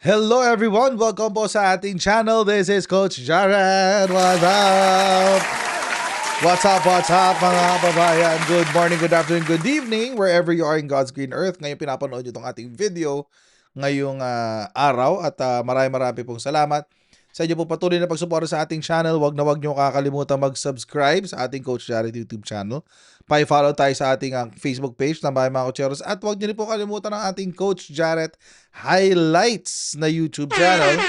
Hello everyone! Welcome po sa ating channel. This is Coach Jared. What's up? What's up mga kababayan? Good morning, good afternoon, good evening wherever you are in God's green earth. Ngayon pinapanood nyo itong ating video ngayong araw at marami pong salamat sa inyo po patuloy na pagsuporta sa ating channel. Huwag nyo kakalimutan mag-subscribe sa ating Coach Jared YouTube channel. Pa-follow tayo sa ating Facebook page ng Bahay Mga Cocheros at huwag nyo rin po kalimutan ang ating Coach Jared Highlights na YouTube channel.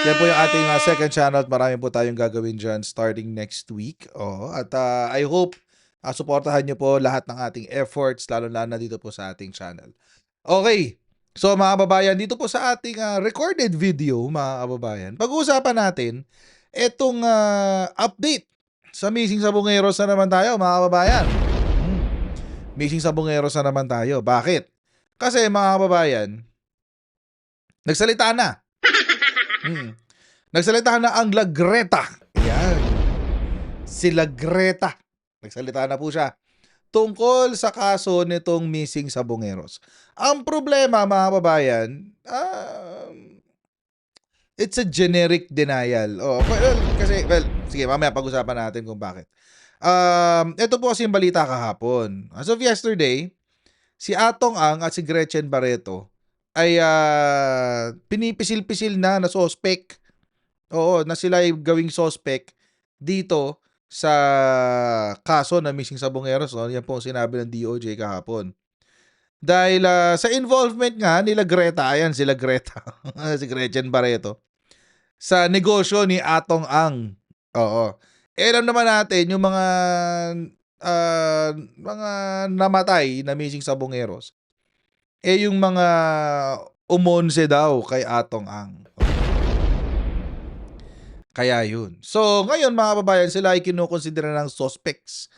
Yan po yung ating second channel at marami po tayong gagawin dyan starting next week. At I hope suportahan nyo po lahat ng ating efforts lalo na dito po sa ating channel. Okay. So mga kababayan, dito po sa ating recorded video, mga kababayan, pag-uusapan natin itong update sa Missing Sabongeros na naman tayo, mga kababayan. Missing Sabongeros na naman tayo. Bakit? Kasi mga kababayan, nagsalita na. Nagsalita na ang La Greta. Yan. Si La Greta. Nagsalita na po siya tungkol sa kaso nitong Missing Sabongeros. Ang problema, mga kababayan, it's a generic denial. Sige, mamaya pag-usapan natin kung bakit. Ito po kasi yung balita kahapon. As of yesterday, si Atong Ang at si Gretchen Barreto ay pinipisil-pisil na suspect. Na sila ay gawing suspect dito sa kaso na Missing Sabongeros. Yan po ang sinabi ng DOJ kahapon. Dahil sa involvement nga nila Greta, ayan sila Greta, si Gretchen Barreto, sa negosyo ni Atong Ang. Alam naman natin yung mga namatay na Missing Sabongeros. Yung mga umonse daw kay Atong Ang. Kaya yun. So, ngayon mga kababayan, sila ay kinukonsidera ng suspects.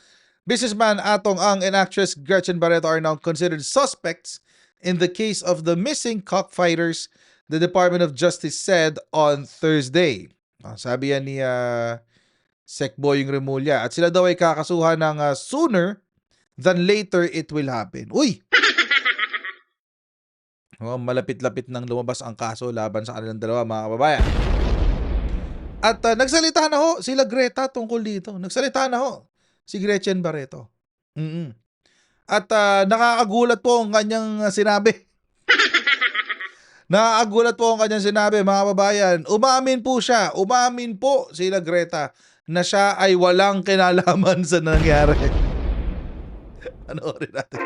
Businessman Atong Ang and actress Gretchen Barreto are now considered suspects in the case of the missing cockfighters, the Department of Justice said on Thursday. Sabi yan ni Sec Boying Remulla. At sila daw ay kakasuhan ng sooner than later it will happen. Uy! Malapit-lapit nang lumabas ang kaso laban sa kanilang dalawa, mga kababayan. At nagsalita na ho sila Greta tungkol dito. Nagsalita na ho si Gretchen Barreto. At nakakagulat po ang kanyang sinabi. Nakakagulat po ang kanyang sinabi, mga kababayan. Umamin po sila Greta na siya ay walang kinalaman sa nangyari. Panoorin natin.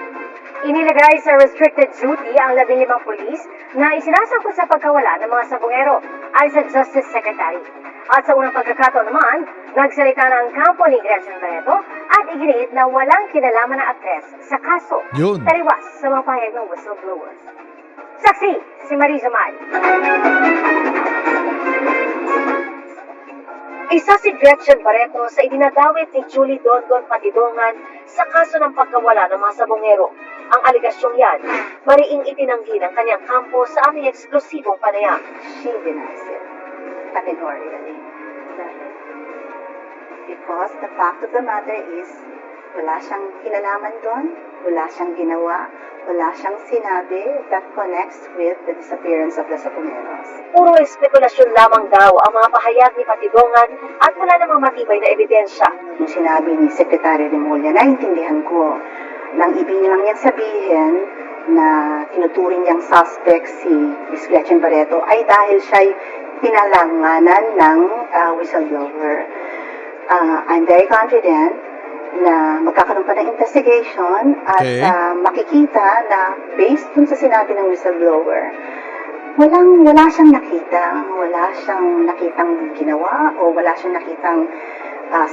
Inilagay sa restricted duty ang 15 pulis na isinasangkot sa pagkawala ng mga sabongero ay sa Justice Secretary. At sa unang pagkakataon naman, nagsalita na ang kampo ni Gretchen Barreto at iginiit na walang kinalaman ng aktres sa kaso. Yun. Taliwas sa mga pahayag ng whistleblowers. Saksi, si Marisa Mal. Isa si Gretchen Barreto sa idinadawit ni Julie Dondon Patidongan sa kaso ng pagkawala ng mga sabongero. Ang aligasyong yan, mariing itinanggi ng kanyang kampo sa aming eksklusibong panayam. She denies it categorically. Because the fact of the matter is, wala siyang kinalaman doon, wala siyang ginawa, wala siyang sinabi that connects with the disappearance of the Sabongeros. Puro espekulasyon lamang daw ang mga pahayag ni Patidongan at wala namang matibay na ebidensya. Yung sinabi ni Secretary Remulla, naintindihan ko, nang ibig niya lang yan sabihin na tinuturing niyang suspect si Ms. Gretchen Barreto ay dahil siya'y pinalanganan ng whistleblower. I'm very confident na magkakaroon pa ng investigation at makikita na based dun sa sinabi ng whistleblower, wala siyang nakitang ginawa o wala siyang nakitang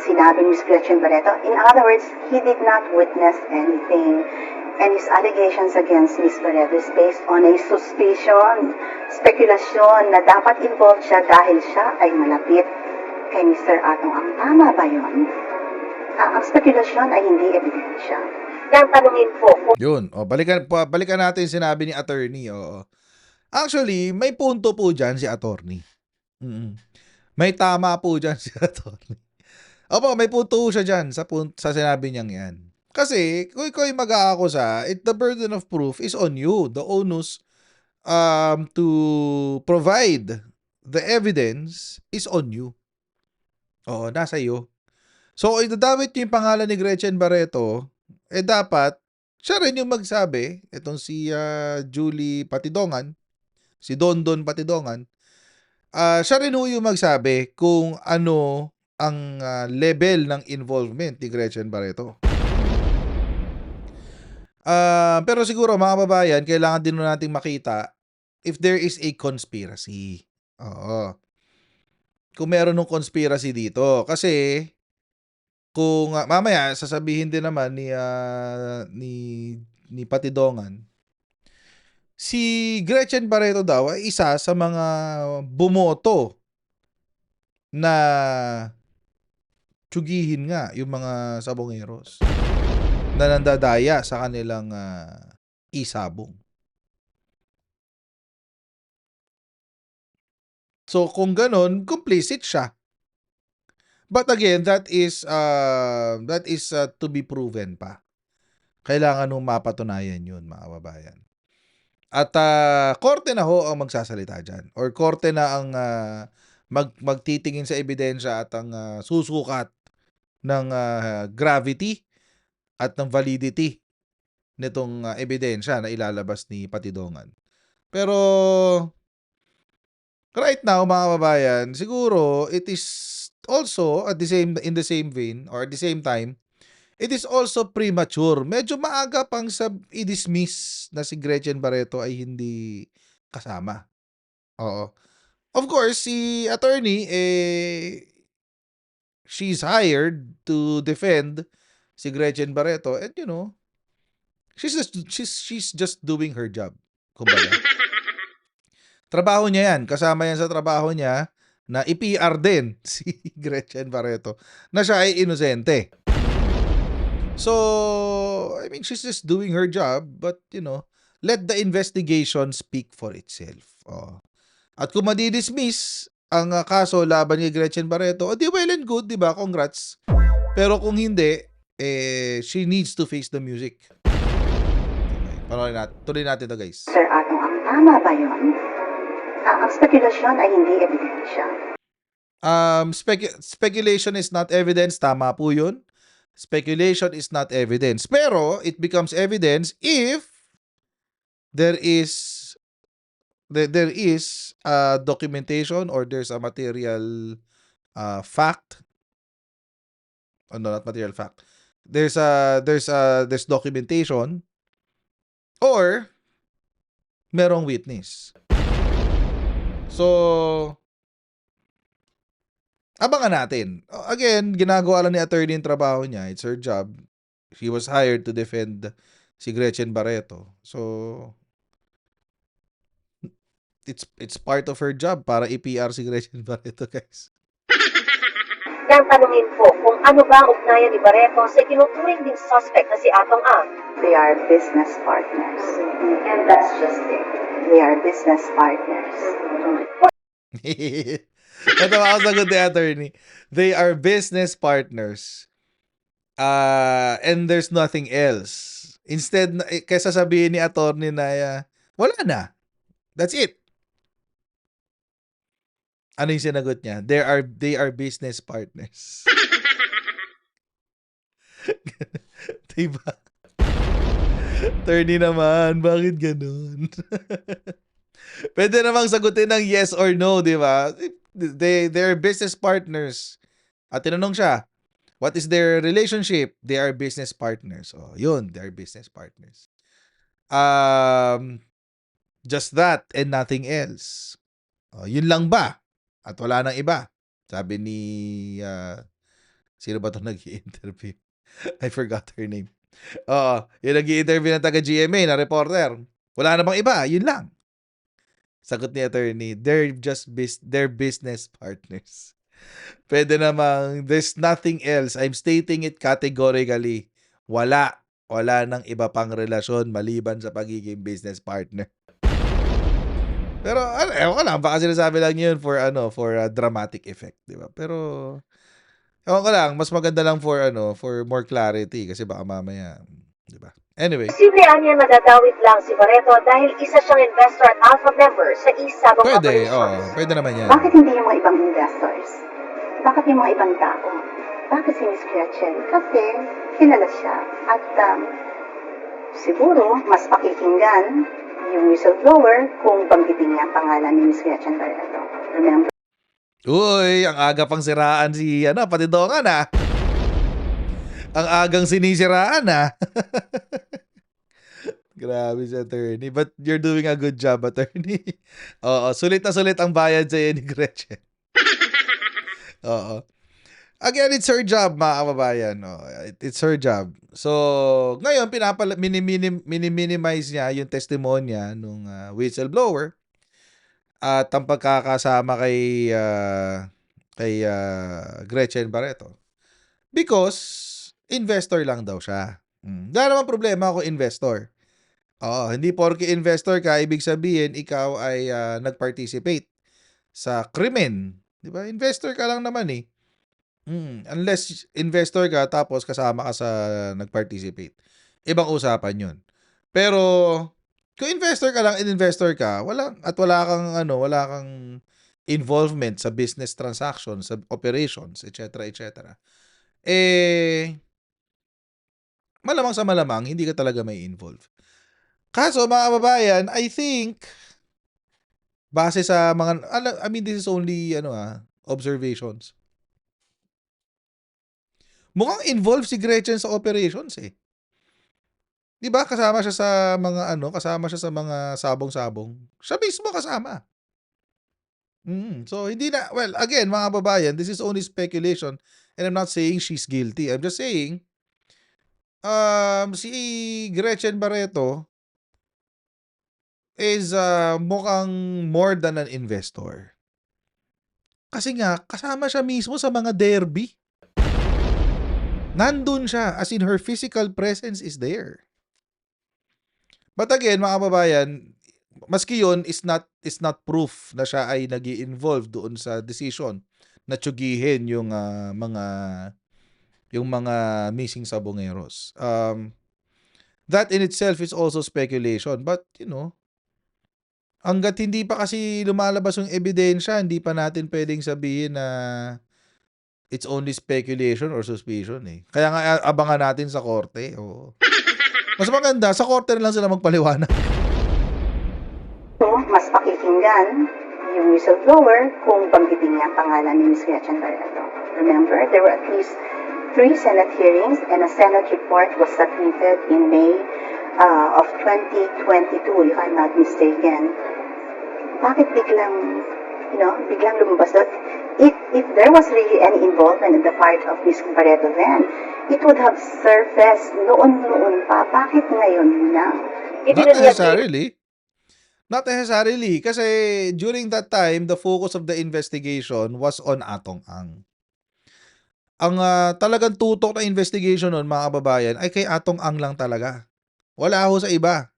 sinabi ni Ms. Gretchen Barreto. In other words, he did not witness anything. And his allegations against Ms. Barreto is based on a suspicion, speculasyon na dapat involved siya dahil siya ay malapit kay Mr. Atong Ang. Tama ba yun? Ang spekulasyon ay hindi ebidensya. Nang tanungin po. Yun. Balikan natin sinabi ni attorney. Actually, may punto po dyan si attorney. May tama po dyan si attorney. May punto siya dyan sa sinabi niyang yan. Kasi, kung ikaw ay mag-aakusa, the burden of proof is on you. The onus to provide the evidence is on you. Oo, nasa iyo. So, idadamit niyo yung pangalan ni Gretchen Barreto, dapat siya rin yung magsabi, itong si Julie Patidongan, si Dondon Patidongan, siya rin ho yung magsabi kung ano ang level ng involvement ni Gretchen Barreto. Pero siguro mga kababayan, kailangan din nating makita if there is a conspiracy. Oo. Kung meron ng conspiracy dito. Kasi kung mamaya sasabihin din naman ni Patidongan, si Gretchen Barreto daw ay isa sa mga bumoto na tsugihin nga yung mga sabongeros na nandadaya sa kanilang isabong. So kung ganon, complicit siya. But again, that is to be proven pa. Kailangan nung mapatunayan yun, mga kababayan. At korte na ho ang magsasalita dyan. Or korte na ang magtitingin sa ebidensya at ang susukat ng gravity at ng validity nitong ebidensya na ilalabas ni Patidongan. Pero right now, mga kababayan, siguro it is also in the same vein or at the same time, it is also premature. Medyo maaga pang i-dismiss na si Gretchen Barreto ay hindi kasama. Oo. Of course, si attorney, she's hired to defend si Gretchen Barreto and she's just doing her job. Kumbaga. Trabaho niya yan. Kasama yan sa trabaho niya na i-PR din si Gretchen Barreto na siya ay inosente. So, I mean, she's just doing her job, but, let the investigation speak for itself. Oh. At kung madidismiss ang kaso laban ni Gretchen Barreto, di well and good, di ba? Congrats. Pero kung hindi, she needs to face the music. Okay, tuloy natin ito, guys. Sir Atong, ang tama ba yun? Ang spekulasyon ay hindi ebidensya. Speculation is not evidence. Tama po yun. Speculation is not evidence. Pero it becomes evidence if there is documentation or there's a material fact. Oh, no, not material fact. There's documentation or merong witness. So, abangan natin. Again, ginagawa lang ni attorney yung trabaho niya. It's her job. She was hired to defend si Gretchen Barreto. So, it's part of her job para i-PR si Gretchen Barreto, guys. Nang tanungin po kung ano ba ang ugnayan ni Barreto sa tinuturing ding suspect na si Atong Ang. They are business partners. And that's just it. They are business partners. Ito ako sagot ni attorney. They are business partners. And there's nothing else. Instead, kaysa sabihin ni attorney na wala na. That's it. Ano yung sinagot niya? They are business partners. Diba? Attorney naman, bakit ganun? Pwede namang sagutin ng yes or no, di ba? They're business partners. At tinanong siya, what is their relationship? They are business partners. Oh, yun, they are business partners. Just that and nothing else. Oh, yun lang ba? At wala nang iba. Sabi ni sino ba 'tong nag-i-interview? I forgot her name. Yung nag-i-interview ng taga-GMA na reporter. Wala na bang iba? Yun lang. Sagot ni attorney, they're business partners. Pwede namang, there's nothing else. I'm stating it categorically. Wala nang iba pang relasyon maliban sa pagiging business partner. Pero, ewan ko lang, baka sinasabi lang yun for a dramatic effect, di ba? Pero, ewan ko lang, mas maganda lang for more clarity kasi baka mamaya, di ba? Anyway, Posible niya nadadawit lang si Barreto dahil isa siyang investor at alpha member sa East Sabang pwede. Operations. Pwede naman yan. Bakit hindi yung mga ibang investors? Bakit yung mga ibang tao? Bakit si Miss Gretchen? Kasi kilala siya at siguro mas pakikinggan yung whistleblower kung banggitin niya ang pangalan ni Miss Gretchen Barreto. Remember? Uy, ang aga pang siraan si, Patidongan ah. Ang agang sinisiraan ah. Grabe si attorney. But you're doing a good job, attorney. Oo, sulit na sulit ang bayad sa ni Gretchen. Oo. Again, it's her job, mga kababayan. No? It's her job. So, ngayon, minimize niya yung testimonya nung whistleblower at ang pagkakasama kay Gretchen Barreto. Because investor lang daw siya. Wala namang problema kung investor. Oo, hindi porke investor ka, ibig sabihin ikaw ay nag-participate sa krimen. Di ba? Investor ka lang naman eh. Unless investor ka tapos kasama ka sa nag-participate. Ibang usapan yun. Pero kung investor ka lang, investor ka, wala kang involvement sa business transactions, sa operations, etc., etc. Malamang sa malamang, hindi ka talaga may involve. Kaso, mga kababayan, I think, base sa mga, this is only, observations. Mukhang involved si Gretchen sa operations eh. 'Di ba kasama siya sa mga sabong-sabong. Siya mismo kasama. So hindi na, well, again, mga kababayan, this is only speculation and I'm not saying she's guilty. I'm just saying si Gretchen Barreto is mukhang more than an investor. Kasi nga kasama siya mismo sa mga derby. Nandun siya, as in her physical presence is there. But again, mga kababayan, maski yun is not proof na siya ay nag-i-involve doon sa decision na tsugihin yung mga missing sabongeros. That in itself is also speculation, but hangga't hindi pa kasi lumalabas yung ebidensya, hindi pa natin pwedeng sabihin na it's only speculation or suspicion eh. Kaya nga abangan natin sa korte. Oo. Mas maganda, sa korte na lang sila magpaliwanag. So, mas pakikinggan yung whistleblower kung banggitin niya ang pangalan ni Ms. Gretchen Barreto. Remember, there were at least 3 Senate hearings and a Senate report was submitted in May of 2022, if I'm not mistaken. Bakit biglang lumabas doon? If there was really any involvement in the part of Ms. Barreto then, it would have surfaced noon pa. Bakit ngayon na? Not necessarily. Kasi during that time, the focus of the investigation was on Atong Ang. Ang talagang tutok na investigation nun, mga kababayan, ay kay Atong Ang lang talaga. Wala ho sa iba.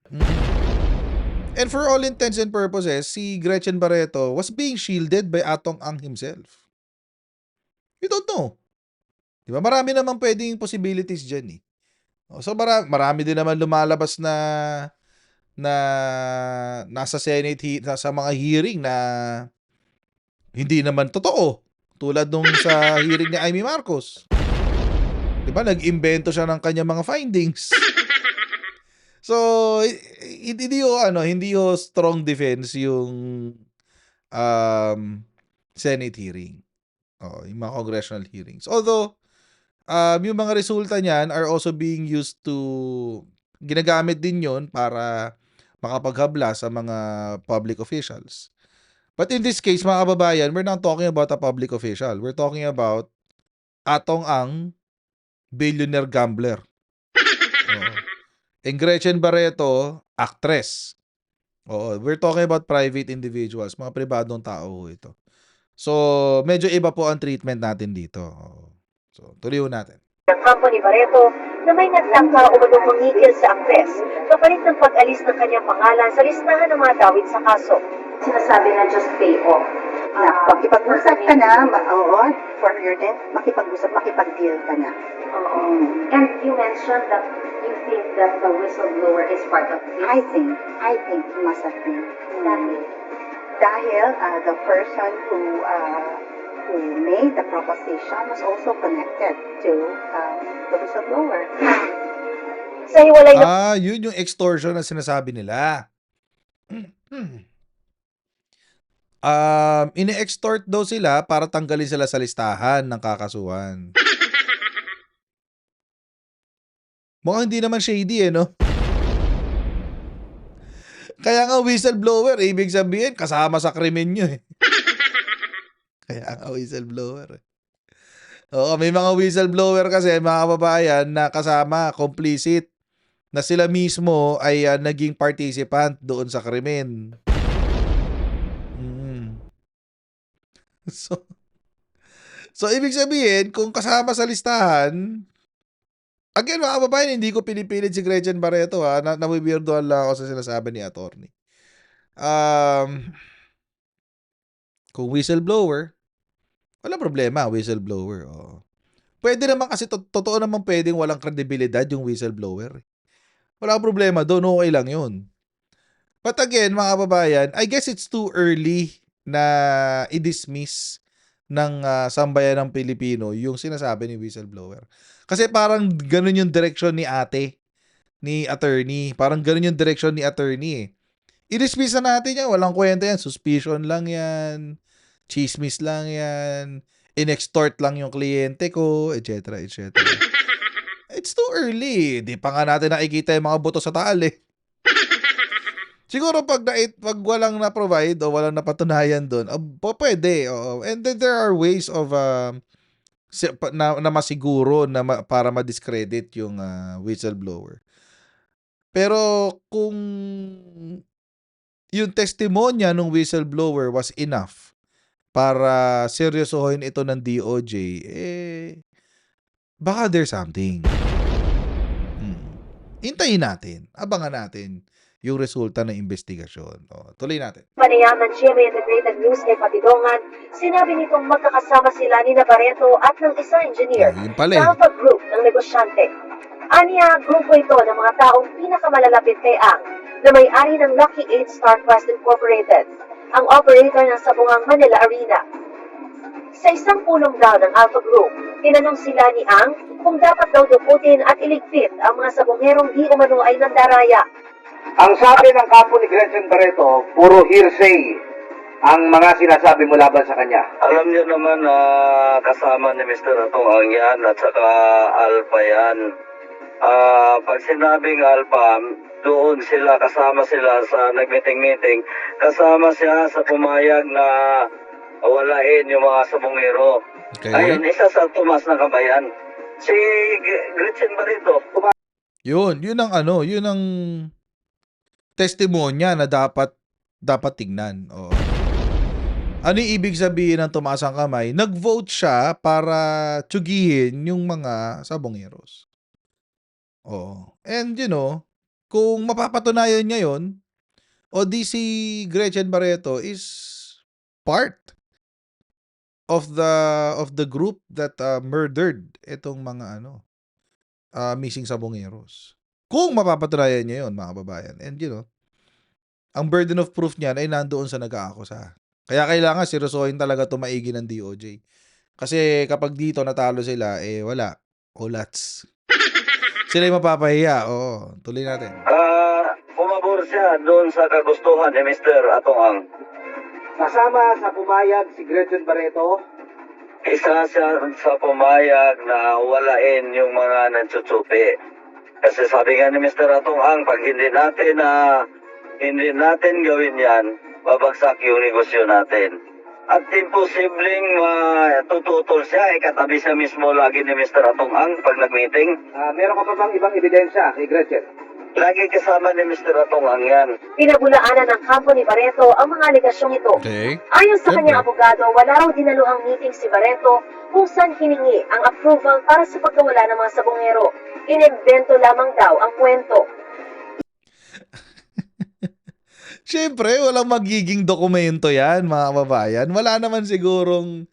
And for all intents and purposes, si Gretchen Barreto was being shielded by Atong Ang himself. We don't know. Diba? Marami naman pwedeng possibilities dyan eh. So marami din naman lumalabas na nasa Senate, sa mga hearing na hindi naman totoo. Tulad nung sa hearing ni Amy Marcos. Diba? Nag-imbento siya ng kanyang mga findings. So, hindi ho strong defense yung Senate hearing. Yung mga congressional hearings. Although, yung mga resulta niyan are also being used ginagamit din yon para makapaghabla sa mga public officials. But in this case, mga kababayan, we're not talking about a public official. We're talking about Atong Ang, billionaire gambler. And Gretchen Barreto, actress. We're talking about private individuals, mga pribadong tao ito. So, medyo iba po ang treatment natin dito. So, tuloy natin. Ang kampo ni Barreto na may nagtangka umunong mangigil sa aktres kapalit ng pag-alis ng kanyang pangalan sa listahan ng mga dawit sa kaso. Sinasabi na just pay off. Na makipag-usap ka na, makipag-deal ka na. And you mentioned that you think that the whistleblower is part of this? I think he must have been. Dahil the person who made the proposition was also connected to the whistleblower. Sa hiwalay na Yun yung extortion na sinasabi nila. Ini-extort daw sila para tanggalin sila sa listahan ng kakasuhan. Mukhang hindi naman shady no? Kaya nga whistleblower, ibig sabihin, kasama sa krimen nyo Kaya nga whistleblower Oo, may mga whistleblower kasi, mga kababayan, na kasama, complicit, na sila mismo ay naging participant doon sa krimen. So, ibig sabihin, kung kasama sa listahan, again, mga kababayan, hindi ko pinipilit si Gretchen Barreto nawibirdohan lang ako sa sinasabi ni attorney. Kung whistleblower, wala problema, whistleblower. Pwede naman kasi, totoo naman pwedeng walang kredibilidad yung whistleblower. Wala problema doon, okay lang yun. But again, mga kababayan, I guess it's too early na i-dismiss ng sambayan ng Pilipino yung sinasabi ni whistleblower. Kasi parang ganun yung direction ni attorney. Parang ganun yung direction ni attorney I-dismiss na natin yan. Walang kwenta yan. Suspicion lang yan. Chismis lang yan. In-extort lang yung kliyente ko, etc. etc. It's too early. Di pa nga natin nakikita yung mga boto sa taal Siguro pag walang na-provide o walang napatunayan doon, pwede. And then there are ways of na masiguro para ma-discredit yung whistleblower. Pero kung yung testimonya ng whistleblower was enough para seryosohin ito ng DOJ, baka there's something. Hintayin natin. Abangan natin yung resulta ng investigasyon. Tuloy natin. Panayam ng GMA Integrated News kay Patidongan, sinabi nitong magkakasama sila ni Barreto at ng isang engineer Yun pala sa Alpha Group ng negosyante. Aniya, grupo ito ng mga taong pinakamalalapit kay Ang na may-ari ng Lucky 8 Star Quest Incorporated, ang operator ng Sabungang Manila Arena. Sa isang pulong daw ng Alpha Group, tinanong sila ni Ang kung dapat daw dukutin at iligpit ang mga sabongerong di umano ay nandaraya. Ang sabi ng kampo ni Gretchen Barreto, puro hearsay ang mga sinasabi mo laban sa kanya. Alam niyo naman na kasama ni Mr. Atong Ang yan at saka Alpha yan. Pag sinabing Alpha, doon sila, kasama sila sa nag-meeting-meeting. Kasama siya sa pumayag na walain yung mga sabongero. Okay. Ayun, isa sa tumas ng kabayan. Si Gretchen Barreto. Yun ang testimonya na dapat tingnan. Ano yung ibig sabihin ng tumaas ang kamay? Nag-vote siya para tsugihin yung mga sabongeros. And kung mapapatunayan niya yun, di si Gretchen Barreto is part of the group that murdered itong mga missing sabongeros. Kung mapapatunayan niya yun, mga kababayan. And ang burden of proof niyan ay nandoon sa nag-aakusa. Kaya kailangan seryosohin talaga tumaigi ng DOJ. Kasi kapag dito natalo sila, wala. Olats. Sila yung mapapahiya. Tuloy natin. Pumabor siya doon sa kagustuhan ni Mr. Atong Ang. Kasama sa pumayag si Gretchen Barreto. Isa siya sa pumayag na walain yung mga nagtsutsupi. Kasi sabi nga ni Mr. Atong Ang, pag hindi natin gawin yan, babagsak yung negosyo natin. At imposibleng tututol siya, katabi siya mismo lagi ni Mr. Atong Ang pag nag-meeting. Meron ka pa bang ibang ebidensya kay Gretchen? Lagi kasama ni Mr. Atong Ang yan. Pinabulaanan ng kampo ni Barreto ang mga alegasyong ito. Okay. Ayon sa Siyempre. kanyang abogado, wala raw dinaluhang meeting si Barreto kung saan hiningi ang approval para sa pagkawala ng mga sabongero. Inimbento lamang daw ang kwento. Siyempre, walang magiging dokumento yan, mga kababayan. Wala naman sigurong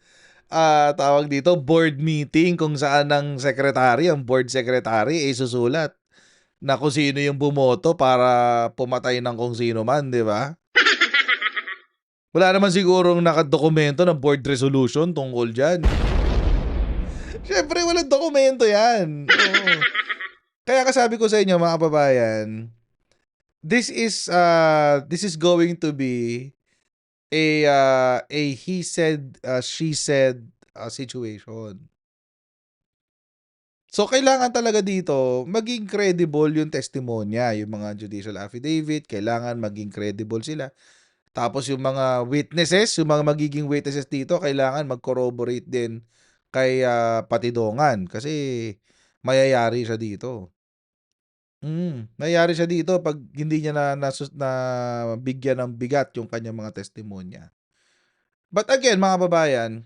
tawag dito, board meeting kung saan ang board secretary susulat. na kung sino yung bumoto para pumatay ng kung sino man, di ba? Wala naman sigurong nakadokumento ng board resolution tungkol dyan. Siyempre, walang dokumento yan. Oo. Kaya kasabi ko sa inyo, mga kababayan, this is going to be a he said, she said situation. So, kailangan talaga dito maging credible yung testimonya, yung mga judicial affidavit, kailangan maging credible sila. Tapos yung mga witnesses, yung mga magiging witnesses dito, kailangan mag-corroborate din kay Patidongan kasi mayayari siya dito. Mayayari siya dito pag hindi niya na bigyan ng bigat yung kanyang mga testimonya. But again, mga babayan,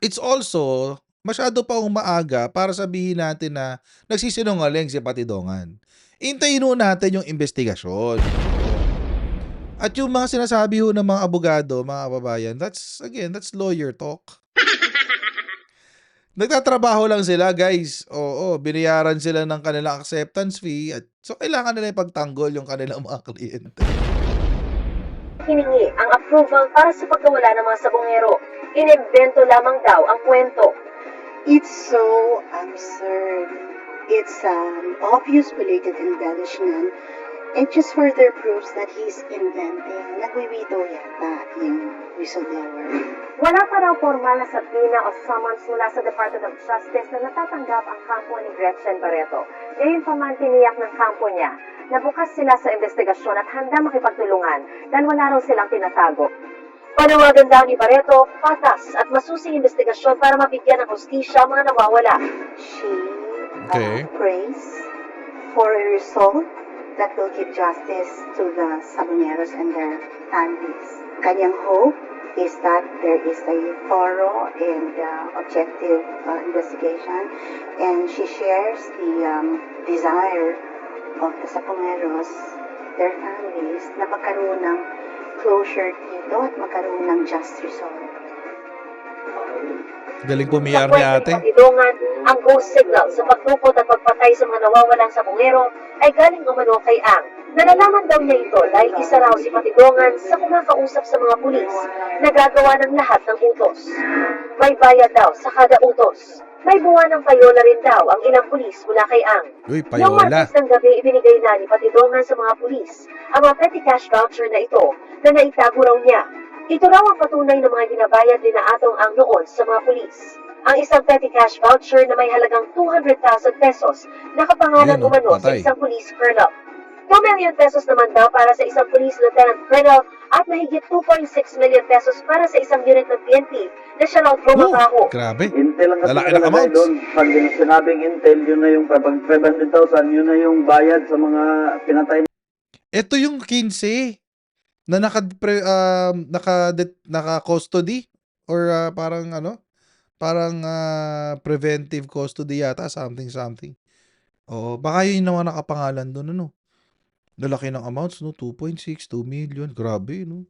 it's also masyado pa umaaga para sabihin natin na nagsisinungaling si Patidongan. Hintayin ho natin yung investigasyon. At yung mga sinasabi ho ng mga abogado, mga kababayan, that's lawyer talk. Nagtatrabaho lang sila, guys. Oo, binayaran sila ng kanilang acceptance fee. At so, kailangan nila ipagtanggol yung kanilang mga kliyente. Hiningi ang approval para sa pagkawala ng mga sabongero. Inimbento lamang daw ang kwento. It's so absurd. It's an obvious belated embellishment. It just further proves that he's inventing. Nagwiwito yata yung whistleblower. Wala pa raw formal na sabina o summons mula sa Department of Justice na natatanggap ang kampo ni Gretchen Barreto. Ngayon pa man tiniyak ng kampo niya na bukas sila sa investigasyon at handa makipagtulungan dahil wala raw silang tinatago. Panawagan daw ni Barreto, patas at masusing investigasyon para mabigyan ng hustisya ang mga nawawala. She Okay. prays for a result that will give justice to the Saboneros and their families. Kanyang hope is that there is a thorough and objective investigation, and she shares the desire of the Saboneros, their families, na magkaroon ng closure dito at magkaroon ng just result. Galing pumiyar ni ate. Patidongan, ang ghost signal sa pagtukot at pagpatay sa mga nawawalang sabongero ay galing umano kay Ang. Nalalaman daw niya ito dahil isa raw si Patidongan sa kumakausap sa mga pulis na gagawa ng lahat ng utos. May bayad daw sa kada utos. May buwan ng payola rin daw ang ilang pulis mula kay Ang. Uy, Noong payola. Martes ng gabi, ibinigay na ni Patidongan sa mga pulis ang mga petty cash voucher na ito na naitago raw niya. Ito raw ang patunay ng mga ginabayad ni Atong Ang noon sa mga pulis. Ang isang petty cash voucher na may halagang 200,000 pesos nakapangalan Ayan, oh, umano sa patay. isang police colonel. 2 million pesos naman daw para sa isang police lieutenant colonel at mahigit 2.6 million pesos para sa isang unit ng PNP na siya raw trumabaho. Grabe. Intel ang Lalaki ng nakalagay amounts. doon. Pag sinabing Intel, yun na yung pag 500,000, yun na yung bayad sa mga pinatay Ito yung 15 na naka-custody or parang preventive custody yata, something. Oo, baka yun naman nakapangalan doon, ano. Lalaki ng amounts, no? 2.6, 2 million. Grabe, no?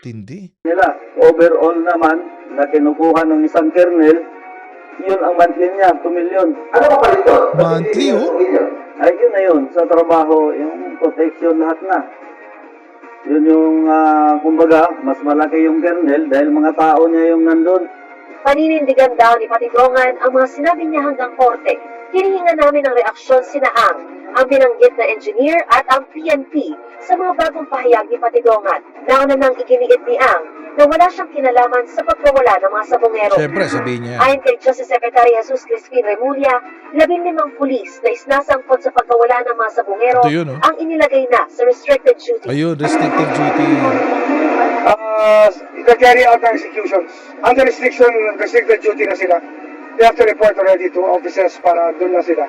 Tindi. nila. Overall naman, na kinukuha ng isang kernel, yun ang monthly niya, 2 million. Ano ba pa ito? Monthly, oh. Ay, yun na yun. Sa trabaho, yung protection lahat na. Yun yung, kumbaga, mas malaki yung kernel dahil mga tao niya yung nandun. Paninindigan daw ni Patidongan ang mga sinabi niya hanggang korte. Hinihinga namin ang reaksyon sina ang binanggit na engineer at ang PNP sa mga bagong pahayag ni Patidongan. Nauna nang iginiit ni Ang na wala siyang kinalaman sa pagkawala ng mga sabongero. Siyempre, sabihin niya. Ayon kay Justice Secretary Jesus Crispin Remulla, 15 pulis na isnasangkot sa pagkawala ng mga sabongero Ito yun, oh. ang inilagay na sa restricted duty. Ayun, restricted duty. Carry out ng executions. Under restricted duty na sila. They have to report already to officers para doon na sila.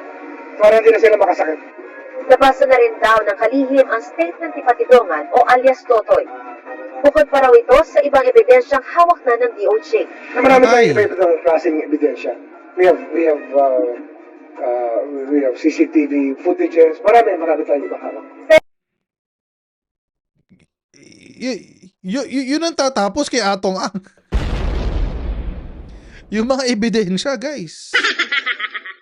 Para hindi na sila makasakit. Nabasa na rin daw ng kalihim ang statement ni Patidongan o alias Totoy. Bukod pa raw ito sa ibang ebidensyang hawak na ng DOJ. Na marami Ay. tayong iba-ibang klaseng ebidensya. We have CCTV footages. Marami tayong iba hawak. Yun ang tatapos kay Atong Ang. Yung mga ebidensya, guys.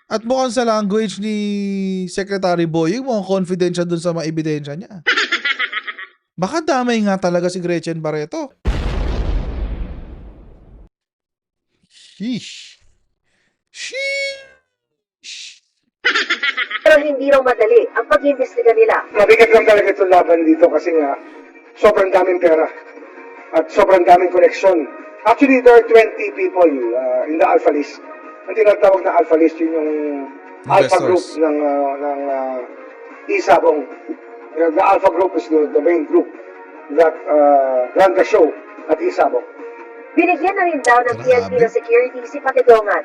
At mukhang sa language ni Secretary Boying, mukhang confident siya dun sa mga ebidensya niya. Baka damay nga talaga si Gretchen Barreto. Sheesh. Sheesh. Pero hindi raw madali ang pag-iimbestiga nila. Mabigat lang talaga itong laban dito kasi nga sobrang daming pera at sobrang daming koneksyon. Actually, there are 20 people in the Alpha List. Ang tinatawag na Alpha List, yun yung Alpha Group Investors. ng Isabong. The Alpha Group is the main group that run the show at Isabong. Binigyan na rin daw ng PNP Grabe. ng security si Patigongan.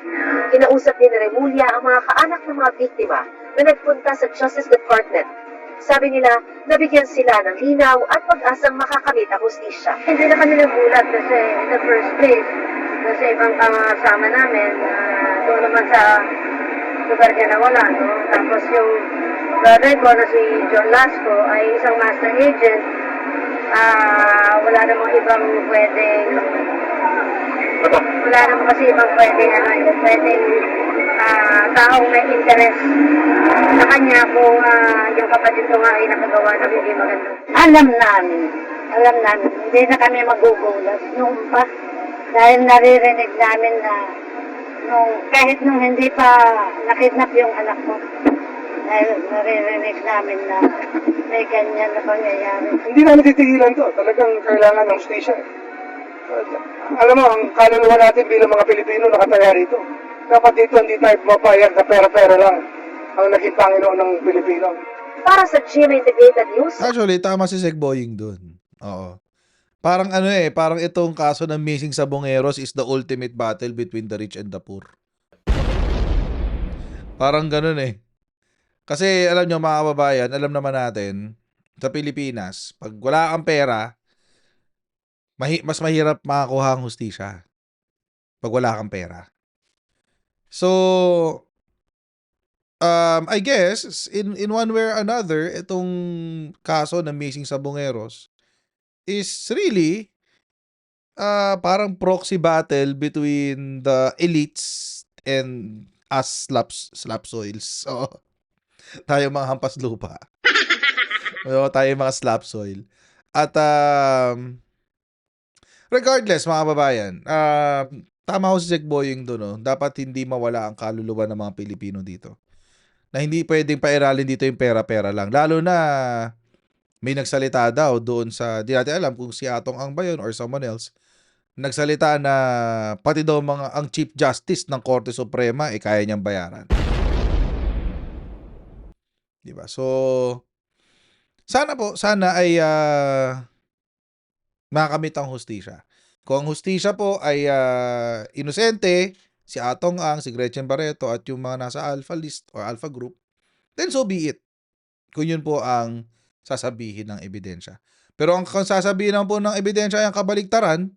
Kinausap din ni Remulla ang mga kaanak ng mga biktima na nagpunta sa Justice Department. Sabi nila, nabigyan sila ng linaw at pag-asang makakamit ang hustisya. Hindi na kami nagulat kasi in the first place, kasi ibang kasama namin, doon naman sa lugar niya na wala, no? Tapos yung brother ko na si John Lasco ay isang master agent, wala namang ibang pwedeng, taong may interest sa kanya kung yung kapatid ko nga ay nakagawa ng hindi maganda. Alam namin, hindi na kami magugulat noon pa. Dahil naririnig namin na kahit nung hindi pa nakidnap yung anak ko, dahil naririnig namin na may ganyan na pangyayari. Hindi namin titigilan to. Talagang kailangan ng hustisya. Alam mo, ang kaluluwa natin bilang mga Pilipino nakataya rito. Dapat dito hindi tayo mapayag na pera-pera lang ang naging Panginoon ng Pilipino. Para sa GMA Integrated News, Actually, tama si Sec Boying dun. Oo. Parang parang itong kaso ng missing sabongeros is the ultimate battle between the rich and the poor. Parang ganun eh. Kasi alam nyo mga kababayan, alam naman natin, sa Pilipinas, pag wala kang pera, mas mahirap makakuha ang hustisya. Pag wala kang pera. So, I guess, in one way or another, itong kaso ng missing sabongeros is really parang proxy battle between the elites and us slapsoils. So, tayo mga hampas lupa. O, tayo mga slap soil. At regardless mga babayan, tama ko si Jack Boying doon, no? Dapat hindi mawala ang kaluluwa ng mga Pilipino dito. Na hindi pwedeng pairalin dito yung pera-pera lang. Lalo na may nagsalita daw doon sa, di natin alam kung si Atong Ang ba yun or someone else, nagsalita na pati daw ang Chief Justice ng Korte Suprema kaya niyang bayaran. Diba? So, sana ay makamit ang hustisya. Kung ang hustisya po ay inosente, si Atong Ang, si Gretchen Barreto at yung mga nasa Alpha List or Alpha Group, then so be it. Kung yun po ang sasabihin ng ebidensya. Pero ang sasabihin lang po ng ebidensya ay ang kabaligtaran,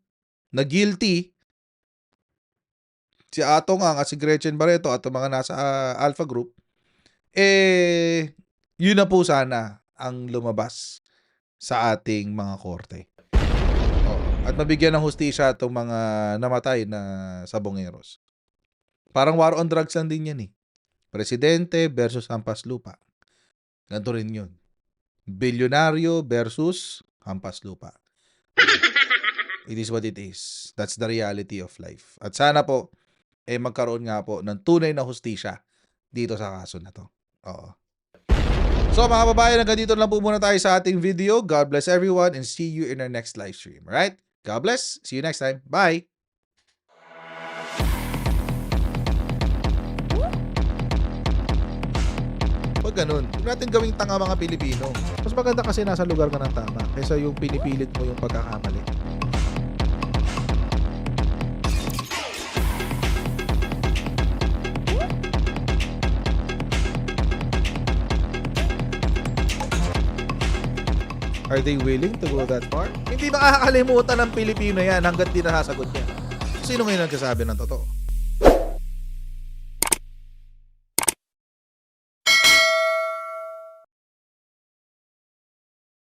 na guilty, si Atong Ang at si Gretchen Barreto at yung mga nasa Alpha Group, yun na po sana ang lumabas sa ating mga korte. At mabigyan ng hustisya itong mga namatay na sabongeros. Parang war on drugs lang din yan eh. Presidente versus hampas lupa. Ganito rin yun. Bilyonaryo versus hampas lupa. It is what it is. That's the reality of life. At sana po, magkaroon nga po ng tunay na hustisya dito sa kaso na to. Oo. So mga babae, hanggang dito lang po muna tayo sa ating video. God bless everyone and see you in our next live stream. Alright? God bless. See you next time. Bye! Pag ganun, huwag natin gawing tanga mga Pilipino. Mas maganda kasi nasa lugar ka ng tama kaysa yung pinipilit mo yung pagkakamali. Are they willing to go that far? Hindi makakalimutan ng Pilipino yan hanggat di nasasagot niya. Sino ngayon nagsasabi ng totoo?